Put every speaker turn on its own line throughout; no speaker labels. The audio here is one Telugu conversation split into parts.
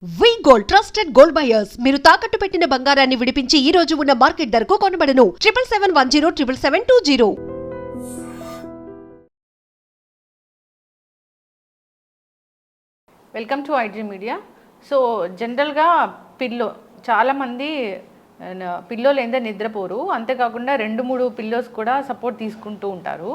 వి గోల్డ్ ట్రస్టెడ్ గోల్డ్ బయర్స్ మీరు తాకట్టు పెట్టిన బంగారాన్ని విడిపించి ఈ రోజు ఉన్న మార్కెట్ ధరకు కొనబడను 7771077720.
Welcome to iDream media. So జనరల్గా చాలామంది పిల్లోలు ఏందో నిద్రపోరు, అంతేకాకుండా 2-3 పిల్లోస్ కూడా సపోర్ట్ తీసుకుంటూ ఉంటారు.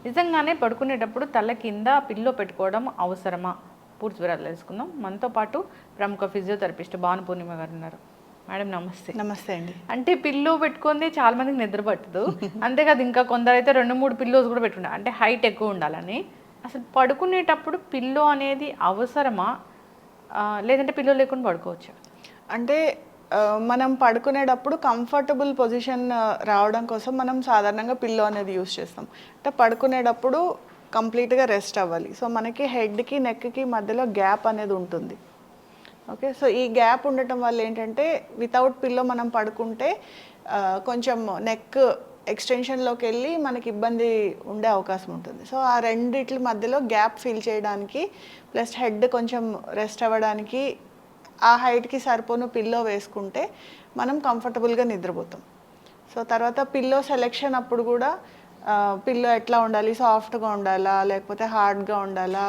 నిజంగానే పడుకునేటప్పుడు తల కింద పిల్లో పెట్టుకోవడం అవసరమా? పూర్తి వివరాలు తెలుసుకుందాం. మనతో పాటు ప్రముఖ ఫిజియోథెరపిస్ట్ భాను పూర్ణిమ గారు ఉన్నారు. మేడం నమస్తే.
నమస్తే అండి.
అంటే పిల్లో పెట్టుకుంది చాలా మందికి నిద్ర పట్టదు, అంతేకాదు ఇంకా కొందరైతే 2-3 పిల్లోస్ కూడా పెట్టుకుంటారు, అంటే హైట్ ఎక్కువ ఉండాలని. అసలు పడుకునేటప్పుడు పిల్లో అనేది అవసరమా, లేదంటే పిల్లో లేకుండా పడుకోవచ్చా?
అంటే మనం పడుకునేటప్పుడు కంఫర్టబుల్ పొజిషన్ రావడం కోసం మనం సాధారణంగా పిల్లో అనేది యూస్ చేస్తాం. అంటే పడుకునేటప్పుడు కంప్లీట్గా రెస్ట్ అవ్వాలి. సో మనకి హెడ్కి నెక్కి మధ్యలో గ్యాప్ అనేది ఉంటుంది. ఓకే, సో ఈ గ్యాప్ ఉండటం వల్ల ఏంటంటే వితౌట్ పిల్లో మనం పడుకుంటే కొంచెం నెక్ ఎక్స్టెన్షన్లోకి వెళ్ళి మనకి ఇబ్బంది ఉండే అవకాశం ఉంటుంది. సో ఆ రెండిట్ల మధ్యలో గ్యాప్ ఫిల్ చేయడానికి ప్లస్ హెడ్ కొంచెం రెస్ట్ అవ్వడానికి ఆ హైట్కి సరిపోను పిల్లో వేసుకుంటే మనం కంఫర్టబుల్గా నిద్రపోతాం. సో తర్వాత పిల్లో సెలెక్షన్ అప్పుడు కూడా పిల్లో ఎట్లా ఉండాలి, సాఫ్ట్గా ఉండాలా లేకపోతే హార్డ్గా ఉండాలా,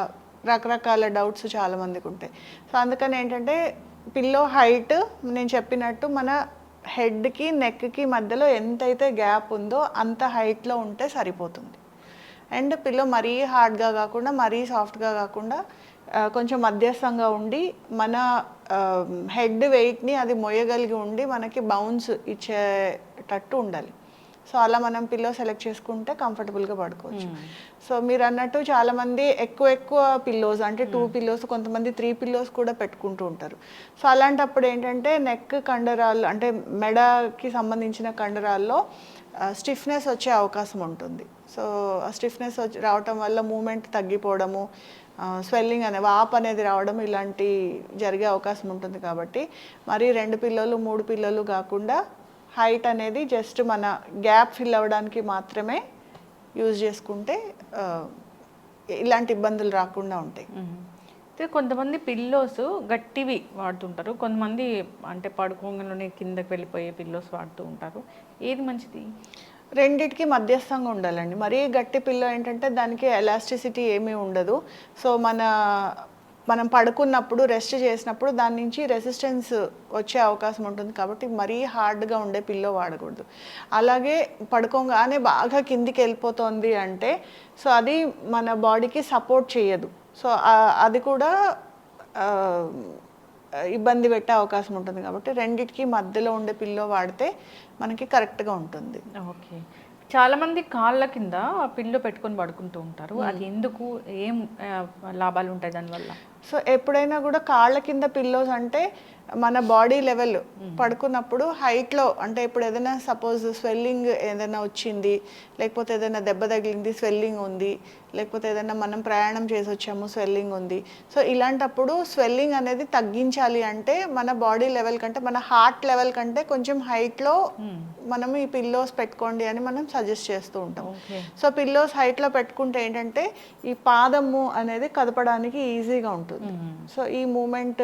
రకరకాల డౌట్స్ చాలామందికి ఉంటాయి. సో అందుకని ఏంటంటే పిల్లో హైట్ నేను చెప్పినట్టు మన హెడ్కి నెక్కి మధ్యలో ఎంతైతే గ్యాప్ ఉందో అంత హైట్లో ఉంటే సరిపోతుంది. అండ్ పిల్లో మరీ హార్డ్గా కాకుండా మరీ సాఫ్ట్గా కాకుండా కొంచెం మధ్యస్థంగా ఉండి మన హెడ్ వెయిట్ని అది మొయ్యగలిగి ఉండి మనకి బౌన్స్ ఇచ్చేటట్టు ఉండాలి. సో అలా మనం పిల్లో సెలెక్ట్ చేసుకుంటే కంఫర్టబుల్గా పడుకోవచ్చు. సో మీరు అన్నట్టు చాలామంది ఎక్కువ పిల్లోస్ అంటే 2 పిల్లోస్, కొంతమంది 3 పిల్లోస్ కూడా పెట్టుకుంటూ ఉంటారు. సో అలాంటప్పుడు ఏంటంటే నెక్ కండరాలు అంటే మెడకి సంబంధించిన కండరాల్లో స్టిఫ్నెస్ వచ్చే అవకాశం ఉంటుంది. సో ఆ స్టిఫ్నెస్ రావటం వల్ల మూమెంట్ తగ్గిపోవడము, స్వెల్లింగ్ అనే వాప్ అనేది రావడం ఇలాంటి జరిగే అవకాశం ఉంటుంది. కాబట్టి మరి 2 పిల్లలు 3 పిల్లలు కాకుండా హైట్ అనేది జస్ట్ మన గ్యాప్ ఫిల్ అవ్వడానికి మాత్రమే యూజ్ చేసుకుంటే ఇలాంటి ఇబ్బందులు రాకుండా ఉంటాయి.
అయితే కొంతమంది పిల్లోస్ గట్టివి వాడుతుంటారు, కొంతమంది అంటే పడుకోగానే కిందకి వెళ్ళిపోయే పిల్లోస్ వాడుతూ ఉంటారు. ఏది మంచిది?
రెండిటికి మధ్యస్థంగా ఉండాలండి. మరీ గట్టి పిల్లో ఏంటంటే దానికి ఎలాస్టిసిటీ ఏమీ ఉండదు. సో మనం పడుకున్నప్పుడు రెస్ట్ చేసినప్పుడు దాని నుంచి రెసిస్టెన్స్ వచ్చే అవకాశం ఉంటుంది. కాబట్టి మరీ హార్డ్గా ఉండే పిల్లో వాడకూడదు. అలాగే పడుకోగానే బాగా కిందికి వెళ్ళిపోతుంది అంటే సో అది మన బాడీకి సపోర్ట్ చేయదు. సో అది కూడా ఇబ్బంది పెట్టే అవకాశం ఉంటుంది. కాబట్టి రెండిటికి మధ్యలో ఉండే పిల్లో వాడితే మనకి కరెక్ట్గా ఉంటుంది.
ఓకే, చాలామంది కాళ్ళ కింద పిల్లో పెట్టుకొని పడుకుంటూ ఉంటారు. అది ఎందుకు, ఏం లాభాలు ఉంటాయి దానివల్ల?
సో ఎప్పుడైనా కూడా కాళ్ళ కింద పిల్లోస్ అంటే మన బాడీ లెవెల్ పడుకున్నప్పుడు హైట్లో అంటే ఇప్పుడు ఏదైనా సపోజ్ స్వెల్లింగ్ ఏదైనా వచ్చింది, లేకపోతే ఏదైనా దెబ్బ తగిలింది స్వెల్లింగ్ ఉంది, లేకపోతే ఏదైనా మనం ప్రయాణం చేసి వచ్చాము స్వెల్లింగ్ ఉంది. సో ఇలాంటప్పుడు స్వెల్లింగ్ అనేది తగ్గించాలి అంటే మన బాడీ లెవెల్ కంటే మన హార్ట్ లెవెల్ కంటే కొంచెం హైట్లో మనం ఈ పిల్లోస్ పెట్టుకోండి అని మనం సజెస్ట్ చేస్తూ ఉంటాం. సో పిల్లోస్ హైట్లో పెట్టుకుంటే ఏంటంటే ఈ పాదము అనేది కదపడానికి ఈజీగా ఉంటుంది. సో ఈ మూమెంట్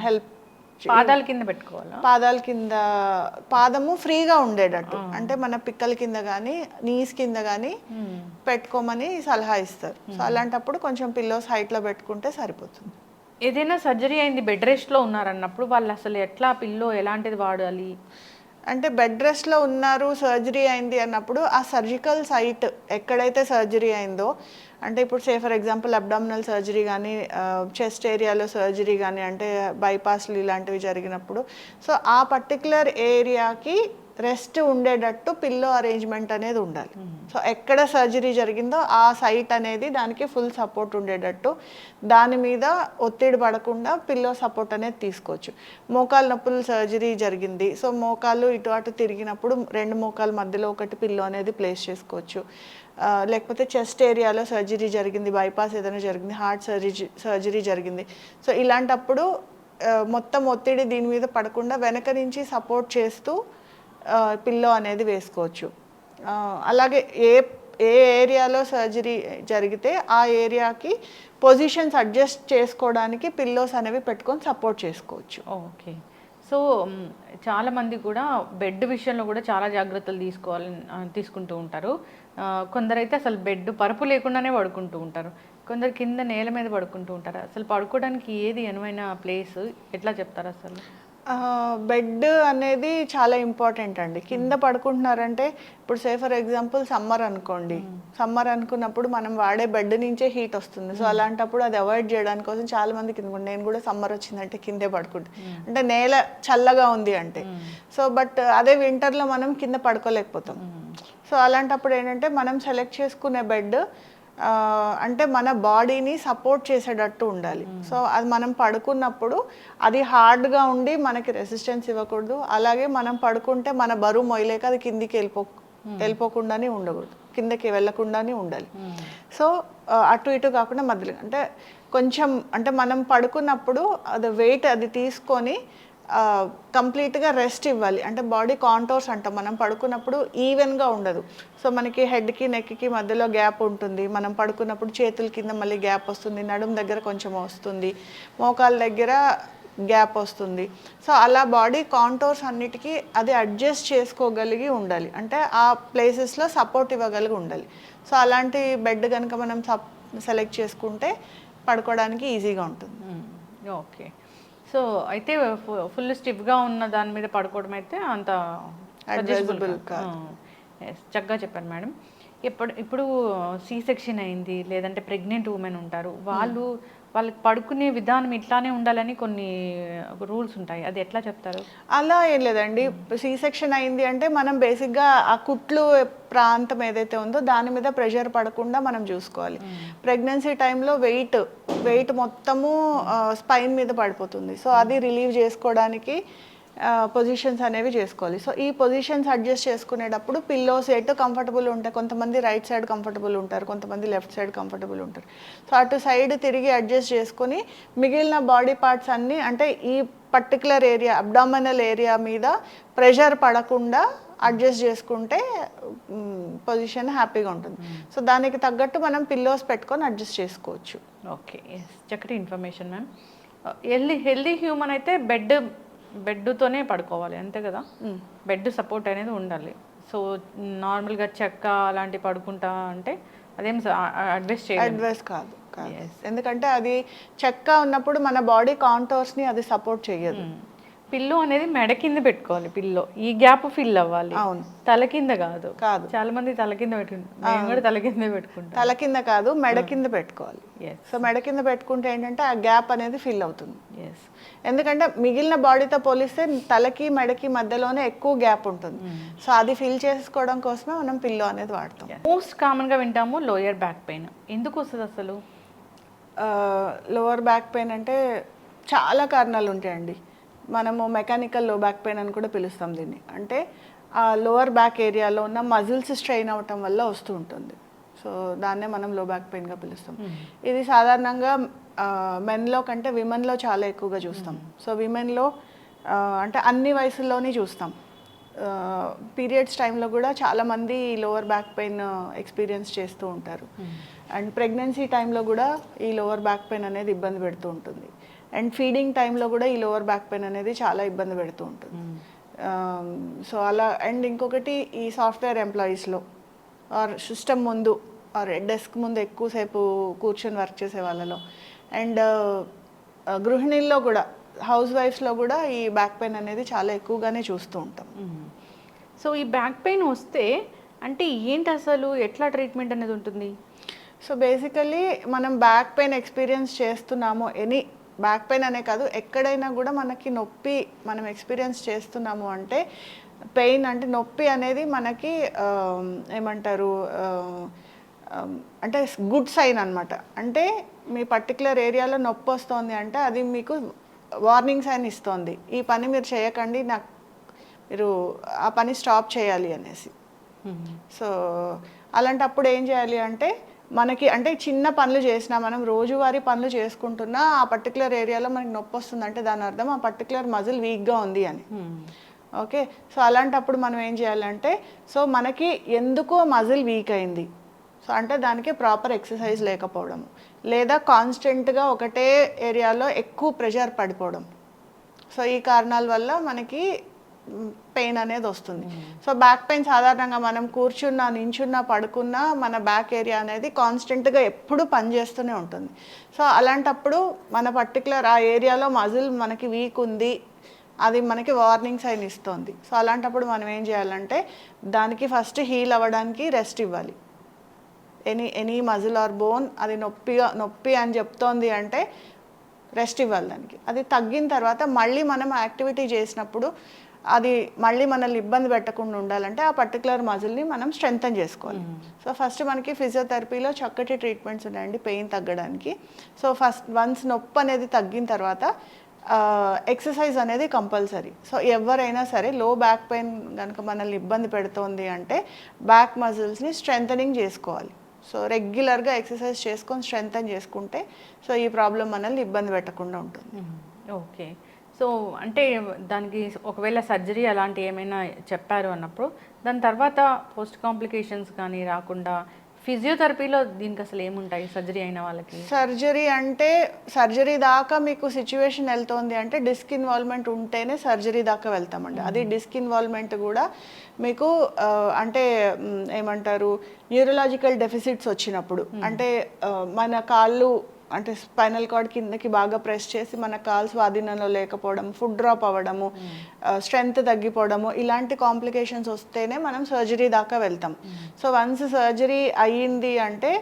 హెల్ప్
పాదాల కింద పెట్టుకోవాలా?
పాదాల కింద పాదము ఫ్రీగా ఉండేటట్టు అంటే మన పిక్కల కింద కానీ నీస్ కింద కానీ పెట్టుకోమని సలహా ఇస్తారు. సో అలాంటప్పుడు కొంచెం పిల్లోస్ హైట్లో పెట్టుకుంటే సరిపోతుంది.
ఏదైనా సర్జరీ అయింది, బెడ్ రెస్ట్లో ఉన్నారన్నప్పుడు వాళ్ళు అసలు ఎట్లా పిల్లో ఎలాంటిది వాడాలి?
అంటే బెడ్ రెస్ట్లో ఉన్నారు, సర్జరీ అయింది అన్నప్పుడు ఆ సర్జికల్ సైట్ ఎక్కడైతే సర్జరీ అయిందో అంటే ఇప్పుడు ఫర్ ఎగ్జాంపుల్ అబ్డామినల్ సర్జరీ కానీ చెస్ట్ ఏరియాలో సర్జరీ కానీ అంటే బైపాస్లు ఇలాంటివి జరిగినప్పుడు సో ఆ పర్టికులర్ ఏరియాకి రెస్ట్ ఉండేటట్టు పిల్లో అరేంజ్మెంట్ అనేది ఉండాలి. సో ఎక్కడ సర్జరీ జరిగిందో ఆ సైట్ అనేది దానికి ఫుల్ సపోర్ట్ ఉండేటట్టు దాని మీద ఒత్తిడి పడకుండా పిల్లో సపోర్ట్ అనేది తీసుకోవచ్చు. మోకాలు నొప్పులు సర్జరీ జరిగింది, సో మోకాలు ఇటు అటు తిరిగినప్పుడు 2 మోకాల మధ్యలో ఒకటి పిల్లో అనేది ప్లేస్ చేసుకోవచ్చు. లేకపోతే చెస్ట్ ఏరియాలో సర్జరీ జరిగింది, బైపాస్ ఏదైనా జరిగింది, హార్ట్ సర్జరీ జరిగింది. సో ఇలాంటప్పుడు మొత్తం ఒత్తిడి దీని మీద పడకుండా వెనక నుంచి సపోర్ట్ చేస్తూ పిల్లో అనేది వేసుకోవచ్చు. అలాగే ఏ ఏరియాలో సర్జరీ జరిగితే ఆ ఏరియాకి పొజిషన్స్ అడ్జస్ట్ చేసుకోవడానికి పిల్లోస్ అనేవి పెట్టుకొని సపోర్ట్ చేసుకోవచ్చు.
ఓకే. సో చాలామంది కూడా బెడ్ విషయంలో కూడా చాలా జాగ్రత్తలు తీసుకుంటూ ఉంటారు. కొందరైతే అసలు బెడ్ పరుపు లేకుండానే పడుకుంటూ ఉంటారు, కొందరు కింద నేల మీద పడుకుంటూ ఉంటారు. అసలు పడుకోవడానికి ఏది అనువైన ప్లేస్ ఎట్లా చెప్తారు అసలు?
బెడ్ అనేది చాలా ఇంపార్టెంట్ అండి. కింద పడుకుంటున్నారంటే ఇప్పుడు ఫర్ ఎగ్జాంపుల్ సమ్మర్ అనుకోండి, సమ్మర్ అనుకున్నప్పుడు మనం వాడే బెడ్ నుంచే హీట్ వస్తుంది. సో అలాంటప్పుడు అది అవాయిడ్ చేయడానికి కోసం చాలా మంది కింద, నేను కూడా సమ్మర్ వచ్చిందంటే కిందే పడుకుంటాను, అంటే నేల చల్లగా ఉంది అంటే. సో బట్ అదే వింటర్లో మనం కింద పడుకోలేకపోతాం. సో అలాంటప్పుడు ఏంటంటే మనం సెలెక్ట్ చేసుకునే బెడ్ అంటే మన బాడీని సపోర్ట్ చేసేటట్టు ఉండాలి. సో అది మనం పడుకున్నప్పుడు అది హార్డ్గా ఉండి మనకి రెసిస్టెన్స్ ఇవ్వకూడదు, అలాగే మనం పడుకుంటే మన బరువు మొయ్యలేక అది కిందికి వెళ్ళిపోకుండానే ఉండకూడదు, కిందకి వెళ్ళకుండానే ఉండాలి. సో అటు ఇటు కాకుండా మధ్యలో అంటే కొంచెం అంటే మనం పడుకున్నప్పుడు అది వెయిట్ అది తీసుకొని కంప్లీట్గా రెస్ట్ ఇవ్వాలి. అంటే బాడీ కాంటోర్స్ అంటాం, మనం పడుకున్నప్పుడు ఈవెన్గా ఉండదు. సో మనకి హెడ్కి నెక్కి మధ్యలో గ్యాప్ ఉంటుంది, మనం పడుకున్నప్పుడు చేతుల కింద మళ్ళీ గ్యాప్ వస్తుంది, నడుం దగ్గర కొంచెం వస్తుంది, మోకాల దగ్గర గ్యాప్ వస్తుంది. సో అలా బాడీ కాంటోర్స్ అన్నిటికీ అది అడ్జస్ట్ చేసుకోగలిగి ఉండాలి, అంటే ఆ ప్లేసెస్లో సపోర్ట్ ఇవ్వగలిగి ఉండాలి. సో అలాంటి బెడ్ కనుక మనం సెలెక్ట్ చేసుకుంటే పడుకోవడానికి ఈజీగా ఉంటుంది.
ఓకే. సో అయితే ఫుల్ స్టిఫ్గా ఉన్న దాని మీద పడుకోవడం అయితే అంత
అడ్వైజబుల్ కాదు.
చక్కగా చెప్పాను మేడం. ఇప్పుడు సి సెక్షన్ అయింది, లేదంటే ప్రెగ్నెంట్ ఉమెన్ ఉంటారు, వాళ్ళకి పడుకునే విధానం ఇట్లానే ఉండాలని కొన్ని రూల్స్ ఉంటాయి, అది ఎట్లా చెప్తారు?
అలా ఏం లేదండి. సి సెక్షన్ అయింది అంటే మనం బేసిక్గా ఆ కుట్లు ప్రాంతం ఏదైతే ఉందో దాని మీద ప్రెషర్ పడకుండా మనం చూసుకోవాలి. ప్రెగ్నెన్సీ టైంలో వెయిట్ మొత్తము స్పైన్ మీద పడిపోతుంది. సో అది రిలీవ్ చేసుకోవడానికి పొజిషన్స్ అనేవి చేసుకోవాలి. సో ఈ పొజిషన్స్ అడ్జస్ట్ చేసుకునేటప్పుడు పిల్లోస్ ఎటు కంఫర్టబుల్ ఉంటాయి, కొంతమంది రైట్ సైడ్ కంఫర్టబుల్ ఉంటారు, కొంతమంది లెఫ్ట్ సైడ్ కంఫర్టబుల్ ఉంటారు. సో అటు సైడ్ తిరిగి అడ్జస్ట్ చేసుకొని మిగిలిన బాడీ పార్ట్స్ అన్నీ అంటే ఈ పర్టికులర్ ఏరియా అబ్డామినల్ ఏరియా మీద ప్రెషర్ పడకుండా అడ్జస్ట్ చేసుకుంటే పొజిషన్ హ్యాపీగా ఉంటుంది. సో దానికి తగ్గట్టు మనం పిల్లోస్ పెట్టుకొని అడ్జస్ట్ చేసుకోవచ్చు.
ఓకే, చక్కటి ఇన్ఫర్మేషన్ మ్యామ్. హెల్దీ హ్యూమన్ అయితే బెడ్తోనే పడుకోవాలి అంతే కదా? బెడ్ సపోర్ట్ అనేది ఉండాలి. సో నార్మల్గా చెక్క అలాంటి పడుకుంటా అంటే అదేం అడ్వైస్
కాదు. ఎందుకంటే అది చెక్క ఉన్నప్పుడు మన బాడీ కాంటోర్స్ని అది సపోర్ట్ చేయదు.
పిల్లో అనేది మెడ కింద పెట్టుకోవాలి, పిల్లో ఈ గ్యాప్ ఫిల్ అవ్వాలి.
అవును,
తల కింద కాదు.
చాలా
మంది తల కింద పెట్టుకుంటారు, తల కింద పెట్టుకుంటాం.
తల కింద కాదు, మెడ కింద పెట్టుకోవాలి. సో మెడ కింద పెట్టుకుంటే ఏంటంటే ఆ గ్యాప్ అనేది ఫిల్ అవుతుంది. ఎందుకంటే మిగిలిన బాడీతో పోలిస్తే తలకి మెడకి మధ్యలోనే ఎక్కువ గ్యాప్ ఉంటుంది. సో అది ఫిల్ చేసుకోవడం కోసమే మనం పిల్లో అనేది వాడతాం.
మోస్ట్ కామన్గా వింటాము లోయర్ బ్యాక్ పెయిన్, ఎందుకు వస్తుంది అసలు?
లోవర్ బ్యాక్ పెయిన్ అంటే చాలా కారణాలు ఉంటాయండి. మనము మెకానికల్ లో బ్యాక్ పెయిన్ అని కూడా పిలుస్తాం దీన్ని. అంటే ఆ లోవర్ బ్యాక్ ఏరియాలో ఉన్న మజిల్స్ స్ట్రెయిన్ అవ్వటం వల్ల వస్తూ ఉంటుంది. సో దాన్నే మనం లో బ్యాక్ పెయిన్గా పిలుస్తాం. ఇది సాధారణంగా మెన్లో కంటే విమెన్లో చాలా ఎక్కువగా చూస్తాం. సో విమెన్లో అంటే అన్ని వయసుల్లోనే చూస్తాం. పీరియడ్స్ టైంలో కూడా చాలామంది లోవర్ బ్యాక్ పెయిన్ ఎక్స్పీరియన్స్ చేస్తూ ఉంటారు. అండ్ ప్రెగ్నెన్సీ టైంలో కూడా ఈ లోవర్ బ్యాక్ పెయిన్ అనేది ఇబ్బంది పెడుతూ ఉంటుంది. అండ్ ఫీడింగ్ టైంలో కూడా ఈ లోవర్ బ్యాక్ పెయిన్ అనేది చాలా ఇబ్బంది పెడుతూ ఉంటుంది. సో అలా. అండ్ ఇంకొకటి ఈ సాఫ్ట్వేర్ ఎంప్లాయీస్లో ఆర్ సిస్టమ్ ముందు ఆర్ డెస్క్ ముందు ఎక్కువసేపు కూర్చొని వర్క్ చేసే వాళ్ళలో, అండ్ గృహిణీల్లో కూడా, హౌస్ వైఫ్స్లో కూడా ఈ బ్యాక్ పెయిన్ అనేది చాలా ఎక్కువగానే చూస్తూ ఉంటాం.
సో ఈ బ్యాక్ పెయిన్ వస్తే అంటే ఏంటి అసలు, ఎట్లా ట్రీట్మెంట్ అనేది ఉంటుంది?
సో బేసికలీ మనం బ్యాక్ పెయిన్ ఎక్స్పీరియన్స్ చేస్తున్నాము, బ్యాక్ పెయిన్ అనే కాదు, ఎక్కడైనా కూడా మనకి నొప్పి మనం ఎక్స్పీరియన్స్ చేస్తున్నాము అంటే పెయిన్ అంటే నొప్పి అనేది మనకి ఏమంటారు అంటే గుడ్ సైన్ అనమాట. అంటే మీ పర్టికులర్ ఏరియాలో నొప్పి వస్తుంది అంటే అది మీకు వార్నింగ్ సైన్ ఇస్తుంది, ఈ పని మీరు చేయకండి, మీరు ఆ పని స్టాప్ చేయాలి అనేసి. సో అలాంటప్పుడు ఏం చేయాలి అంటే మనకి అంటే చిన్న పనులు చేసినా, మనం రోజువారీ పనులు చేసుకుంటున్నా ఆ పర్టికులర్ ఏరియాలో మనకి నొప్పి వస్తుందంటే దాని అర్థం ఆ పర్టికులర్ మజిల్ వీక్గా ఉంది అని. ఓకే, సో అలాంటప్పుడు మనం ఏం చేయాలంటే, సో మనకి ఎందుకో మజిల్ వీక్ అయింది, సో అంటే దానికి ప్రాపర్ ఎక్సర్సైజ్ లేకపోవడము, లేదా కాన్స్టెంట్గా ఒకటే ఏరియాలో ఎక్కువ ప్రెషర్ పడిపోవడం. సో ఈ కారణాల వల్ల మనకి పెయిన్ అనేది వస్తుంది. సో బ్యాక్ పెయిన్ సాధారణంగా మనం కూర్చున్నా, నించున్నా, పడుకున్నా మన బ్యాక్ ఏరియా అనేది కాన్స్టెంట్గా ఎప్పుడు పనిచేస్తూనే ఉంటుంది. సో అలాంటప్పుడు మన పర్టికులర్ ఆ ఏరియాలో మజిల్ మనకి వీక్ ఉంది, అది మనకి వార్నింగ్ సైన్ ఇస్తుంది. సో అలాంటప్పుడు మనం ఏం చేయాలంటే దానికి ఫస్ట్ హీల్ అవ్వడానికి రెస్ట్ ఇవ్వాలి. ఎనీ మజిల్ ఆర్ బోన్ అది నొప్పి అని చెప్తోంది అంటే రెస్ట్ ఇవ్వాలి దానికి. అది తగ్గిన తర్వాత మళ్ళీ మనం యాక్టివిటీ చేసినప్పుడు అది మళ్ళీ మనల్ని ఇబ్బంది పెట్టకుండా ఉండాలంటే ఆ పర్టికులర్ మజిల్ని మనం స్ట్రెంగ్తన్ చేసుకోవాలి. సో ఫస్ట్ మనకి ఫిజియోథెరపీలో చక్కటి ట్రీట్మెంట్స్ ఉన్నాయండి పెయిన్ తగ్గడానికి. సో ఫస్ట్ వన్స్ నొప్పి అనేది తగ్గిన తర్వాత ఎక్సర్సైజ్ అనేది కంపల్సరీ. సో ఎవరైనా సరే లో బ్యాక్ పెయిన్ కనుక మనల్ని ఇబ్బంది పెడుతోంది అంటే బ్యాక్ మజిల్స్ని స్ట్రెంథనింగ్ చేసుకోవాలి. సో రెగ్యులర్గా ఎక్సర్సైజ్ చేసుకొని స్ట్రెంథన్ చేసుకుంటే సో ఈ ప్రాబ్లం మనల్ని ఇబ్బంది పెట్టకుండా ఉంటుంది.
ఓకే. సో అంటే దానికి ఒకవేళ సర్జరీ అలాంటి ఏమైనా చెప్పారు అన్నప్పుడు దాని తర్వాత పోస్ట్ కాంప్లికేషన్స్ కానీ రాకుండా ఫిజియోథెరపీలో దీనికి అసలు ఏముంటాయి సర్జరీ అయిన వాళ్ళకి?
సర్జరీ అంటే సర్జరీ దాకా మీకు సిచ్యువేషన్ వెళ్తోంది అంటే డిస్క్ ఇన్వాల్వ్మెంట్ ఉంటేనే సర్జరీ దాకా వెళ్తామండి. అది డిస్క్ ఇన్వాల్వ్మెంట్ కూడా మీకు అంటే ఏమంటారు న్యూరలాజికల్ డెఫిసిట్స్ వచ్చినప్పుడు, అంటే మన కాళ్ళు అంటే స్పైనల్ కార్డ్ కిందకి బాగా ప్రెస్ చేసి మన కాల్ స్వాధీనంలో లేకపోవడం, ఫుడ్ డ్రాప్ అవ్వడము, స్ట్రెంగ్త్ తగ్గిపోవడము, ఇలాంటి కాంప్లికేషన్స్ వస్తేనే మనం సర్జరీ దాకా వెళ్తాం. సో వన్స్ సర్జరీ అయ్యింది అంటే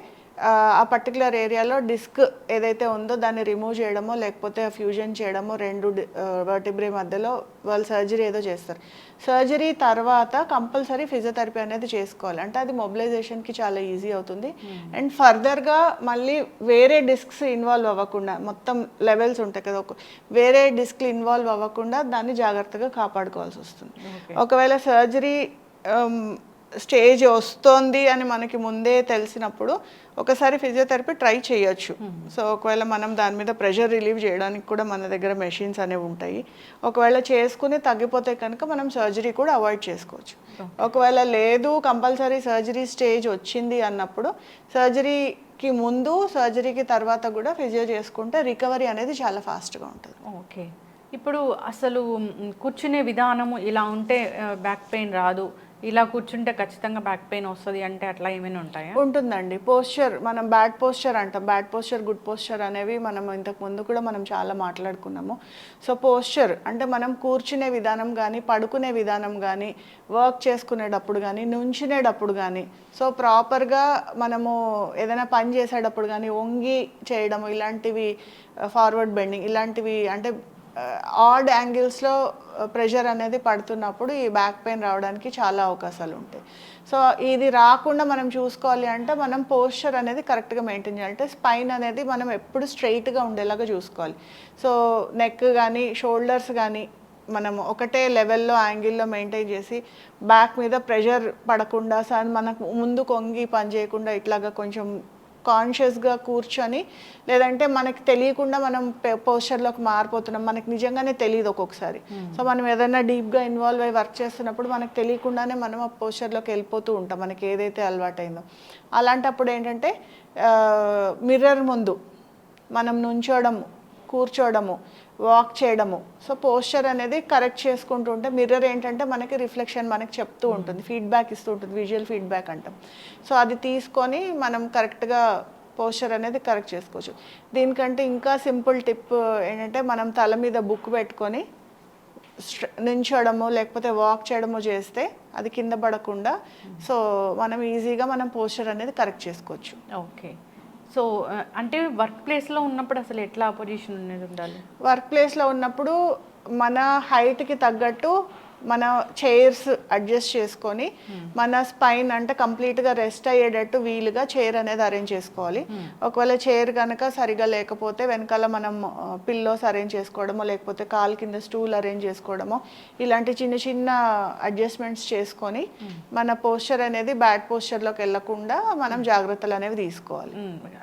ఆ పర్టికులర్ ఏరియాలో డిస్క్ ఏదైతే ఉందో దాన్ని రిమూవ్ చేయడమో లేకపోతే ఫ్యూజన్ చేయడమో రెండు వర్టిబ్రే మధ్యలో వాళ్ళు సర్జరీ ఏదో చేస్తారు. సర్జరీ తర్వాత కంపల్సరీ ఫిజియోథెరపీ అనేది చేసుకోవాలి. అంటే అది మొబిలైజేషన్కి చాలా ఈజీ అవుతుంది. అండ్ ఫర్దర్గా మళ్ళీ వేరే డిస్క్స్ ఇన్వాల్వ్ అవ్వకుండా, మొత్తం లెవెల్స్ ఉంటాయి కదా, వేరే డిస్క్లు ఇన్వాల్వ్ అవ్వకుండా దాన్ని జాగ్రత్తగా కాపాడుకోవాల్సి వస్తుంది. ఒకవేళ సర్జరీ స్టేజ్ వస్తోంది అని మనకి ముందే తెలిసినప్పుడు ఒకసారి ఫిజియోథెరపీ ట్రై చేయొచ్చు. సో ఒకవేళ మనం దాని మీద ప్రెషర్ రిలీవ్ చేయడానికి కూడా మన దగ్గర మెషిన్స్ అనేవి ఉంటాయి. ఒకవేళ చేసుకుని తగ్గిపోతే కనుక మనం సర్జరీ కూడా అవాయిడ్ చేసుకోవచ్చు. ఒకవేళ లేదు కంపల్సరీ సర్జరీ స్టేజ్ వచ్చింది అన్నప్పుడు సర్జరీకి ముందు సర్జరీకి తర్వాత కూడా ఫిజియో చేసుకుంటే రికవరీ అనేది చాలా ఫాస్ట్గా ఉంటుంది.
ఓకే. ఇప్పుడు అసలు కూర్చునే విధానము ఇలా ఉంటే బ్యాక్ పెయిన్ రాదు, ఇలా కూర్చుంటే ఖచ్చితంగా బ్యాక్ పెయిన్ వస్తుంది అంటే అట్లా ఏమైనా ఉంటాయా?
ఉంటుందండి. పోస్చర్, మనం బ్యాడ్ పోస్చర్ అంటాం. బ్యాడ్ పోస్చర్, గుడ్ పోస్చర్ అనేవి మనం ఇంతకు ముందు కూడా మనం చాలా మాట్లాడుకున్నాము. సో పోస్చర్ అంటే మనం కూర్చునే విధానం కానీ, పడుకునే విధానం కానీ, వర్క్ చేసుకునేటప్పుడు కానీ, నుంచునేటప్పుడు కానీ, సో ప్రాపర్గా మనము ఏదైనా పని చేసేటప్పుడు కానీ వంగి చేయడము, ఇలాంటివి ఫార్వర్డ్ బెండింగ్ ఇలాంటివి అంటే ఆడ్ యాంగిల్స్లో ప్రెషర్ అనేది పడుతున్నప్పుడు ఈ బ్యాక్ పెయిన్ రావడానికి చాలా అవకాశాలు ఉంటాయి. సో ఇది రాకుండా మనం చూసుకోవాలి అంటే మనం పోస్చర్ అనేది కరెక్ట్గా మెయింటైన్ చేయాలి. అంటే స్పైన్ అనేది మనం ఎప్పుడు స్ట్రైట్గా ఉండేలాగా చూసుకోవాలి. సో నెక్ కానీ షోల్డర్స్ కానీ మనం ఒకటే లెవెల్లో యాంగిల్లో మెయింటైన్ చేసి బ్యాక్ మీద ప్రెషర్ పడకుండా మనకు ముందు కొంగి పని చేయకుండా ఇట్లాగా కొంచెం కాన్షియస్గా కూర్చొని, లేదంటే మనకి తెలియకుండా మనం పోస్చర్లోకి మారిపోతున్నాం, మనకి నిజంగానే తెలియదు ఒక్కొక్కసారి. సో మనం ఏదైనా డీప్గా ఇన్వాల్వ్ అయ్యి వర్క్ చేస్తున్నప్పుడు మనకు తెలియకుండానే మనం ఆ పోస్చర్లోకి వెళ్ళిపోతూ ఉంటాం మనకి ఏదైతే అలవాటైందో. అలాంటప్పుడు ఏంటంటే మిర్రర్ ముందు మనం నుంచోవడము, కూర్చోవడము, వాక్ చేయడము, సో పోస్చర్ అనేది కరెక్ట్ చేసుకుంటూ ఉంటే మిర్రర్ ఏంటంటే మనకి రిఫ్లెక్షన్ మనకి చెప్తూ ఉంటుంది, ఫీడ్బ్యాక్ ఇస్తూ ఉంటుంది, విజువల్ ఫీడ్బ్యాక్ అంటాం. సో అది తీసుకొని మనం కరెక్ట్గా పోస్చర్ అనేది కరెక్ట్ చేసుకోవచ్చు. దీనికంటే ఇంకా సింపుల్ టిప్ ఏంటంటే మనం తల మీద బుక్ పెట్టుకొని నించోడము లేకపోతే వాక్ చేయడము చేస్తే అది కింద పడకుండా సో మనం ఈజీగా మనం పోస్చర్ అనేది కరెక్ట్ చేసుకోవచ్చు.
ఓకే. సో అంటే వర్క్ ప్లేస్లో ఉన్నప్పుడు అసలు ఎట్లా పొజిషన్ అనేది ఉండాలి?
వర్క్ ప్లేస్లో ఉన్నప్పుడు మన హైట్కి తగ్గట్టు మన చైర్స్ అడ్జస్ట్ చేసుకొని మన స్పైన్ అంటే కంప్లీట్గా రెస్ట్ అయ్యేటట్టు వీలుగా చైర్ అనేది అరేంజ్ చేసుకోవాలి. ఒకవేళ చైర్ కనుక సరిగా లేకపోతే వెనకాల మనం పిల్లోస్ అరేంజ్ చేసుకోవడమో లేకపోతే కాలు కింద స్టూల్ అరేంజ్ చేసుకోవడమో ఇలాంటి చిన్న చిన్న అడ్జస్ట్మెంట్స్ చేసుకొని మన పోస్చర్ అనేది బ్యాడ్ పోస్చర్లోకి వెళ్ళకుండా మనం జాగ్రత్తలు అనేవి తీసుకోవాలి.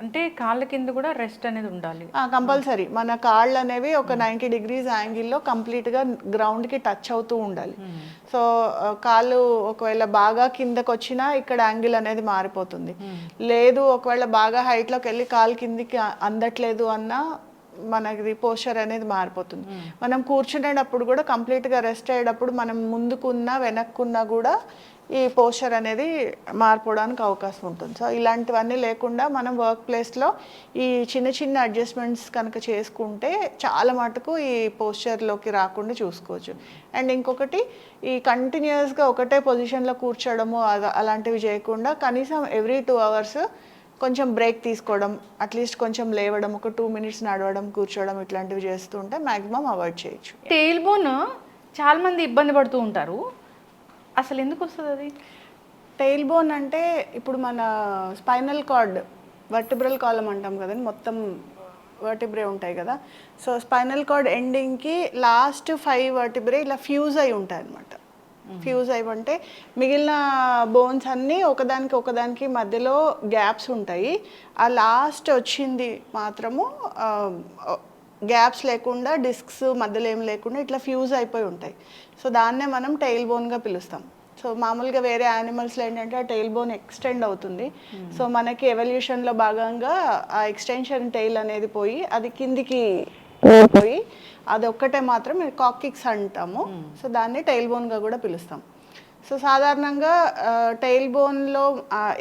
అంటే కాళ్ళ కింద కూడా రెస్ట్ అనేది ఉండాలి
కంపల్సరీ. మన కాళ్ళు అనేవి ఒక 90 degrees యాంగిల్లో కంప్లీట్గా గ్రౌండ్కి టచ్ అవుతూ ఉండాలి. ఉండాలి. సో కాలు ఒకవేళ బాగా కిందకు వచ్చినా ఇక్కడ యాంగిల్ అనేది మారిపోతుంది. లేదు ఒకవేళ బాగా హైట్లోకి వెళ్ళి కాలు కిందికి అందట్లేదు అన్నా మనకి పోస్చర్ అనేది మారిపోతుంది. మనం కూర్చునేటప్పుడు కూడా కంప్లీట్గా రెస్ట్ అయ్యేటప్పుడు మనం ముందుకున్నా వెనక్కున్నా కూడా ఈ పోస్చర్ అనేది మారిపోవడానికి అవకాశం ఉంటుంది. సో ఇలాంటివన్నీ లేకుండా మనం వర్క్ ప్లేస్లో ఈ చిన్న చిన్న అడ్జస్ట్మెంట్స్ కనుక చేసుకుంటే చాలా మటుకు ఈ పోస్చర్లోకి రాకుండా చూసుకోవచ్చు. అండ్ ఇంకొకటి, ఈ కంటిన్యూస్గా ఒకటే పొజిషన్లో కూర్చోవడము అలాంటివి చేయకుండా కనీసం ఎవ్రీ 2 hours కొంచెం బ్రేక్ తీసుకోవడం, అట్లీస్ట్ కొంచెం లేవడం, ఒక 2 minutes నడవడం, కూర్చోవడం, ఇట్లాంటివి చేస్తుంటే మ్యాక్సిమం అవాయిడ్ చేయొచ్చు.
టెయిల్ బోన్ చాలా మంది ఇబ్బంది పడుతూ ఉంటారు, అసలు ఎందుకు వస్తుంది అది?
టెయిల్ బోన్ అంటే ఇప్పుడు మన స్పైనల్ కార్డ్, వర్టిబ్రల్ కాలం అంటాం కదండి, మొత్తం వర్టిబ్రే ఉంటాయి కదా. సో స్పైనల్ కార్డ్ ఎండింగ్కి లాస్ట్ 5 వర్టిబ్రే ఇలా ఫ్యూజ్ అయి ఉంటాయి అన్నమాట. ఫ్యూజ్ అయి అంటే మిగిలిన బోన్స్ అన్నీ ఒకదానికి మధ్యలో గ్యాప్స్ ఉంటాయి. ఆ లాస్ట్ వచ్చింది మాత్రము గ్యాప్స్ లేకుండా, డిస్క్స్ మధ్యలో ఏం లేకుండా ఇట్లా ఫ్యూజ్ అయిపోయి ఉంటాయి. సో దాన్నే మనం టెయిల్ బోన్గా పిలుస్తాం. సో మామూలుగా వేరే యానిమల్స్లో ఏంటంటే ఆ టెయిల్ బోన్ ఎక్స్టెండ్ అవుతుంది. సో మనకి ఎవల్యూషన్లో భాగంగా ఆ ఎక్స్టెన్షన్ టెయిల్ అనేది పోయి అది కిందికి పోయి అది ఒక్కటే మాత్రం కాకిక్స్ అంటాము. సో దాన్ని టెయిల్ బోన్గా కూడా పిలుస్తాం. సో సాధారణంగా టెయిల్ బోన్లో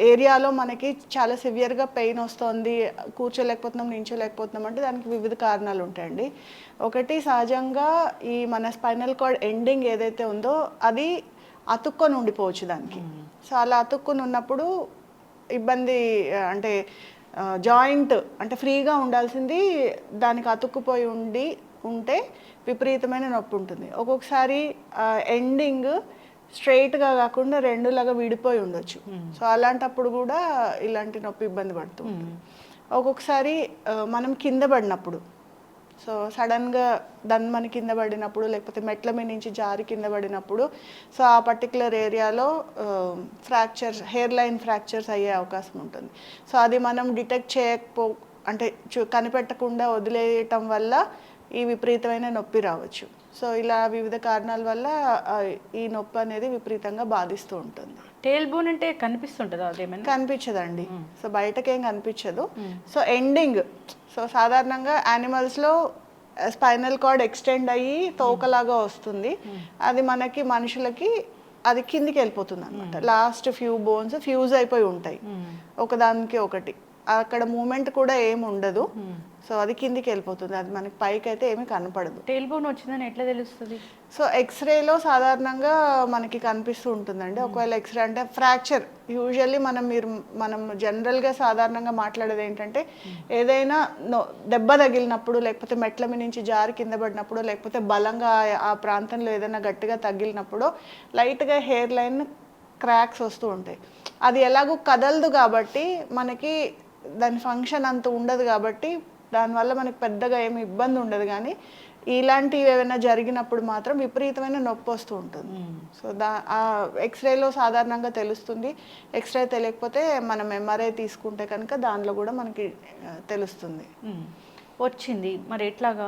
ఏరియాలో మనకి చాలా సివియర్గా పెయిన్ వస్తుంది, కూర్చోలేకపోతున్నాం, నించోలేకపోతున్నాం అంటే దానికి వివిధ కారణాలు ఉంటాయండి. ఒకటి, సహజంగా ఈ మన స్పైనల్ కార్డ్ ఎండింగ్ ఏదైతే ఉందో అది అతుక్కొని ఉండిపోవచ్చు దానికి. సో అలా అతుక్కొని ఉన్నప్పుడు ఇబ్బంది, అంటే జాయింట్ అంటే ఫ్రీగా ఉండాల్సింది దానికి అతుక్కుపోయి ఉంటే విపరీతమైన నొప్పి ఉంటుంది. ఒక్కొక్కసారి ఎండింగ్ స్ట్రైట్గా కాకుండా 2 లాగా విడిపోయి ఉండొచ్చు. సో అలాంటప్పుడు కూడా ఇలాంటి నొప్పి ఇబ్బంది పడుతూ ఉంటుంది. ఒక్కొక్కసారి మనం కింద పడినప్పుడు, సో సడన్గా దన్మని కింద పడినప్పుడు, లేకపోతే మెట్ల మీద నుంచి జారి కింద పడినప్పుడు, సో ఆ పర్టికులర్ ఏరియాలో ఫ్రాక్చర్స్, హెయిర్ లైన్ ఫ్రాక్చర్స్ అయ్యే అవకాశం ఉంటుంది. సో అది మనం డిటెక్ట్ అంటే కనిపెట్టకుండా వదిలేయటం వల్ల ఈ విపరీతమైన నొప్పి రావచ్చు. సో ఇలా వివిధ కారణాల వల్ల ఈ నొప్పి అనేది విపరీతంగా బాధిస్తూ ఉంటుంది.
టెయిల్ బోన్ అంటే కనిపిస్తుంటుందా? అదేమైనా
కనిపించదండి. సో బయటకేం కనిపించదు. సో ఎండింగ్, సో సాధారణంగా యానిమల్స్లో స్పైనల్ కార్డ్ ఎక్స్టెండ్ అయ్యి తోకలాగా వస్తుంది. అది మనకి మనుషులకి అది కిందికి వెళ్ళిపోతుంది అనమాట. లాస్ట్ ఫ్యూ బోన్స్ ఫ్యూజ్ అయిపోయి ఉంటాయి ఒకదానికి ఒకటి, అక్కడ మూమెంట్ కూడా ఏమి ఉండదు. సో అది కిందికి వెళ్ళిపోతుంది, అది మనకి పైకి అయితే ఏమీ కనపడదు.
టెయిల్ బోన్ వచ్చిందని ఎట్లా తెలుస్తుంది?
సో ఎక్స్రేలో సాధారణంగా మనకి కనిపిస్తూ ఉంటుందండి. ఒకవేళ ఎక్స్రే అంటే ఫ్రాక్చర్, యూజువల్లీ మనం జనరల్గా సాధారణంగా మాట్లాడేది ఏంటంటే ఏదైనా దెబ్బ తగిలినప్పుడు, లేకపోతే మెట్ల మీద నుంచి జారి కింద పడినప్పుడు, లేకపోతే బలంగా ఆ ప్రాంతంలో ఏదైనా గట్టిగా తగిలినప్పుడు లైట్గా హెయిర్ లైన్ క్రాక్స్ వస్తూ ఉంటాయి. అది ఎలాగో కదలదు కాబట్టి మనకి దాని ఫంక్షన్ అంత ఉండదు కాబట్టి దానివల్ల మనకి పెద్దగా ఏమి ఇబ్బంది ఉండదు. కానీ ఇలాంటివి ఏమైనా జరిగినప్పుడు మాత్రం విపరీతమైన నొప్పి వస్తూ ఉంటుంది. సో ఎక్స్రేలో సాధారణంగా తెలుస్తుంది. ఎక్స్రే తెలియకపోతే మనం ఎంఆర్ఐ తీసుకుంటే కనుక దానిలో కూడా మనకి తెలుస్తుంది.
వచ్చింది మరి ఎట్లాగా?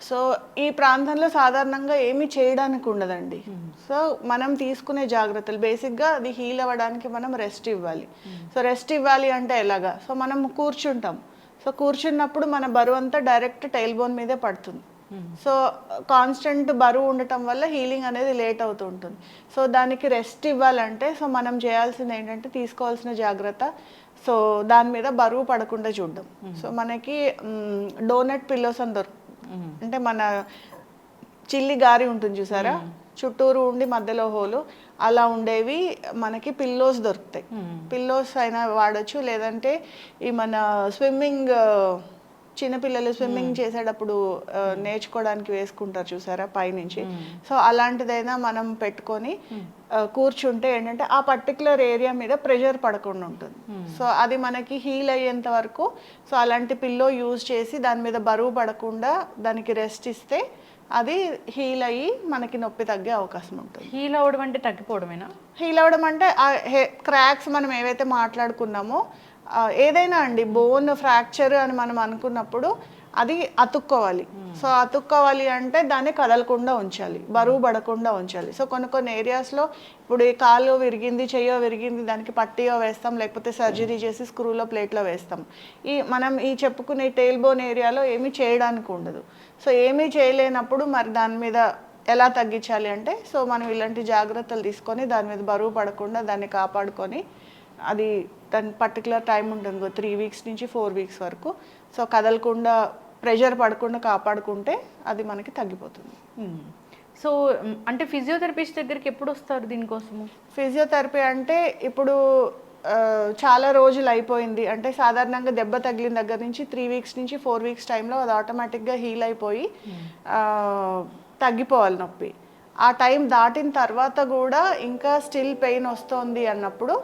సో ఈ ప్రాంతంలో సాధారణంగా ఏమీ చేయడానికి ఉండదండి. సో మనం తీసుకునే జాగ్రత్తలు బేసిక్గా అది హీల్ అవ్వడానికి మనం రెస్ట్ ఇవ్వాలి. సో రెస్ట్ ఇవ్వాలి అంటే ఎలాగా? సో మనం కూర్చుంటాం. సో కూర్చున్నప్పుడు మన బరువు అంతా డైరెక్ట్ టెయిల్ బోన్ మీదే పడుతుంది. సో కాన్స్టెంట్ బరువు ఉండటం వల్ల హీలింగ్ అనేది లేట్ అవుతూ ఉంటుంది. సో దానికి రెస్ట్ ఇవ్వాలంటే సో మనం చేయాల్సింది ఏంటంటే తీసుకోవాల్సిన జాగ్రత్త, సో దాని మీద బరువు పడకుండా చూడడం. సో మనకి డోనట్ పిల్లోస్ అని అంటే మన చిల్లి గారి ఉంటుంది చూసారా, చుట్టూరు ఉండి మధ్యలో హోలు, అలా ఉండేవి మనకి పిల్లోస్ దొరుకుతాయి. పిల్లోస్ అయినా వాడచ్చు, లేదంటే ఈ మన స్విమ్మింగ్ చిన్నపిల్లలు స్విమ్మింగ్ చేసేటప్పుడు నేర్చుకోవడానికి వేసుకుంటారు చూసారా పైనుంచి, సో అలాంటిదైనా మనం పెట్టుకొని కూర్చుంటే ఏంటంటే ఆ పర్టికులర్ ఏరియా మీద ప్రెషర్ పడకుండా ఉంటుంది. సో అది మనకి హీల్ అయ్యేంత వరకు సో అలాంటి పిల్లో యూజ్ చేసి దాని మీద బరువు పడకుండా దానికి రెస్ట్ ఇస్తే అది హీల్ అయ్యి మనకి నొప్పి తగ్గే అవకాశం ఉంటుంది.
హీల్ అవ్వడం అంటే తగ్గిపోవడమేనా? హీల్
అవ్వడం అంటే క్రాక్స్ మనం ఏవైతే మాట్లాడుకున్నామో ఏదైనా అండి, బోన్ ఫ్రాక్చర్ అని మనం అనుకున్నప్పుడు అది అతుక్కోవాలి. సో అతుక్కోవాలి అంటే దాన్ని కదలకుండా ఉంచాలి, బరువు పడకుండా ఉంచాలి. సో కొన్ని ఏరియాస్లో ఇప్పుడు ఈ కాలు విరిగింది, చెయ్యో విరిగింది, దానికి పట్టియో వేస్తాం, లేకపోతే సర్జరీ చేసి స్క్రూలో ప్లేట్లో వేస్తాం. మనం ఈ చెప్పుకునే టెయిల్ బోన్ ఏరియాలో ఏమీ చేయడానికి ఉండదు. సో ఏమీ చేయలేనప్పుడు మరి దాని మీద ఎలా తగ్గించాలి అంటే, సో మనం ఇలాంటి జాగ్రత్తలు తీసుకొని దాని మీద బరువు పడకుండా దాన్ని కాపాడుకొని, అది దాని పర్టికులర్ టైం ఉంటుంది 3 వీక్స్ నుంచి 4 వీక్స్ వరకు. సో కదలకుండా ప్రెషర్ పడకుండా కాపాడుకుంటే అది మనకి తగ్గిపోతుంది.
సో అంటే ఫిజియోథెరపిస్ట్ దగ్గరికి ఎప్పుడు వస్తారు దీనికోసము?
ఫిజియోథెరపీ అంటే ఇప్పుడు చాలా రోజులు అయిపోయింది అంటే, సాధారణంగా దెబ్బ తగిలిన దగ్గర నుంచి 3 వీక్స్ నుంచి 4 వీక్స్ టైంలో అది ఆటోమేటిక్గా హీల్ అయిపోయి తగ్గిపోవాలి నొప్పి. ఆ టైం దాటిన తర్వాత కూడా ఇంకా స్టిల్ పెయిన్ వస్తుంది అన్నప్పుడు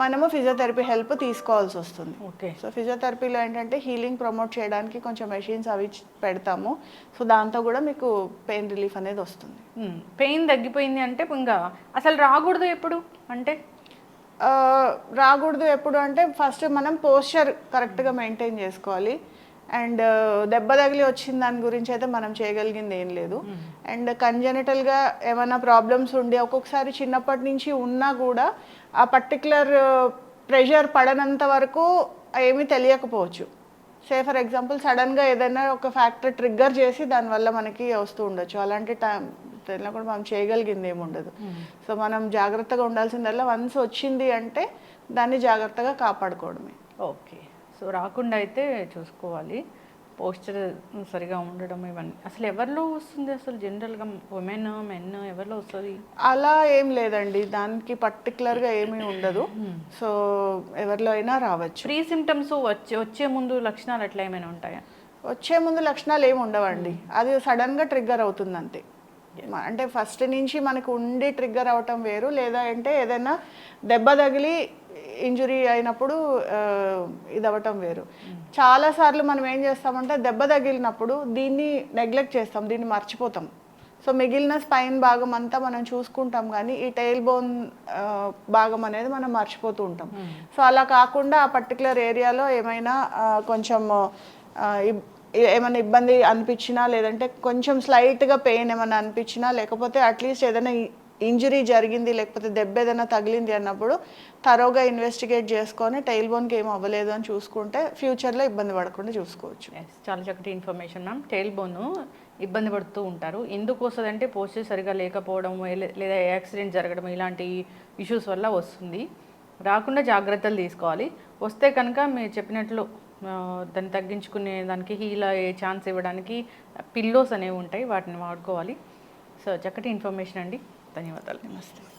మనము ఫిజియోథెరపీ హెల్ప్ తీసుకోవాల్సి వస్తుంది.
ఓకే.
సో ఫిజియోథెరపీలో ఏంటంటే హీలింగ్ ప్రమోట్ చేయడానికి కొంచెం మెషిన్స్ అవి పెడతాము. సో దాంతో కూడా మీకు పెయిన్ రిలీఫ్ అనేది వస్తుంది.
పెయిన్ తగ్గిపోయింది అంటే ఇంకా అసలు రాకూడదు ఎప్పుడు అంటే?
రాకూడదు ఎప్పుడు అంటే, ఫస్ట్ మనం పోస్చర్ కరెక్ట్గా మెయింటైన్ చేసుకోవాలి. అండ్ దెబ్బ తగిలి వచ్చిన దాని గురించి అయితే మనం చేయగలిగింది ఏం లేదు. అండ్ కంజెనిటల్గా ఏమైనా ప్రాబ్లమ్స్ ఉండి ఒక్కొక్కసారి చిన్నప్పటి నుంచి ఉన్నా కూడా ఆ పర్టికులర్ ప్రెషర్ పడనంత వరకు ఏమీ తెలియకపోవచ్చు. ఫర్ ఎగ్జాంపుల్ సడన్గా ఏదైనా ఒక ఫ్యాక్టర్ ట్రిగ్గర్ చేసి దానివల్ల మనకి వస్తూ ఉండొచ్చు. అలాంటి టైం కూడా మనం చేయగలిగింది ఏమి ఉండదు. సో మనం జాగ్రత్తగా ఉండాల్సిందల్లా వన్స్ వచ్చింది అంటే దాన్ని జాగ్రత్తగా కాపాడుకోవడమే.
ఓకే. సో రాకుండా అయితే చూసుకోవాలి, పోస్చర్ సరిగా ఉండడం ఇవన్నీ. అసలు ఎవరిలో వస్తుంది అసలు జనరల్గా? ఉమెన్, మెన్ ఎవరిలో వస్తుంది?
అలా ఏం లేదండి, దానికి పర్టికులర్గా ఏమీ ఉండదు. సో ఎవరిలో అయినా రావచ్చు.
ప్రీ సిమ్టమ్స్ వచ్చే ముందు లక్షణాలు అట్లా ఏమైనా ఉంటాయా?
వచ్చే ముందు లక్షణాలు ఏమి ఉండవండి, అది సడన్గా ట్రిగ్గర్ అవుతుంది అంతే. అంటే ఫస్ట్ నుంచి మనకు ఉండి ట్రిగ్గర్ అవటం వేరు, లేదా అంటే ఏదైనా దెబ్బ తగిలి ఇంజురీ అయినప్పుడు ఇది అవ్వటం వేరు. చాలాసార్లు మనం ఏం చేస్తామంటే దెబ్బ తగిలినప్పుడు దీన్ని నెగ్లెక్ట్ చేస్తాం, దీన్ని మర్చిపోతాం. సో మిగిలిన స్పైన్ భాగం అంతా మనం చూసుకుంటాం, కానీ ఈ టెయిల్ బోన్ భాగం అనేది మనం మర్చిపోతూ ఉంటాం. సో అలా కాకుండా ఆ పర్టికులర్ ఏరియాలో ఏమైనా కొంచెం ఏమైనా ఇబ్బంది అనిపించినా, లేదంటే కొంచెం స్లైట్గా పెయిన్ ఏమైనా అనిపించినా, లేకపోతే అట్లీస్ట్ ఏదైనా ఇంజరీ జరిగింది, లేకపోతే దెబ్బ ఏదైనా తగిలింది అన్నప్పుడు తరోగా ఇన్వెస్టిగేట్ చేసుకొని టెయిల్ బోన్కి ఏం అవ్వలేదు అని చూసుకుంటే ఫ్యూచర్లో ఇబ్బంది పడకుండా చూసుకోవచ్చు.
చాలా చక్కటి ఇన్ఫర్మేషన్ మ్యామ్. టెయిల్ బోన్ ఇబ్బంది పడుతూ ఉంటారు, ఎందుకు వస్తుందంటే పోస్చర్ సరిగా లేకపోవడం లేదా యాక్సిడెంట్ జరగడం ఇలాంటి ఇష్యూస్ వల్ల వస్తుంది. రాకుండా జాగ్రత్తలు తీసుకోవాలి. వస్తే కనుక మీరు చెప్పినట్లు దాన్ని తగ్గించుకునే దానికి హీల్ అయ్యే ఛాన్స్ ఇవ్వడానికి పిల్లోస్ అనేవి ఉంటాయి, వాటిని వాడుకోవాలి. సో చక్కటి ఇన్ఫర్మేషన్ అండి, ధన్యవాదాలు.
నమస్తే.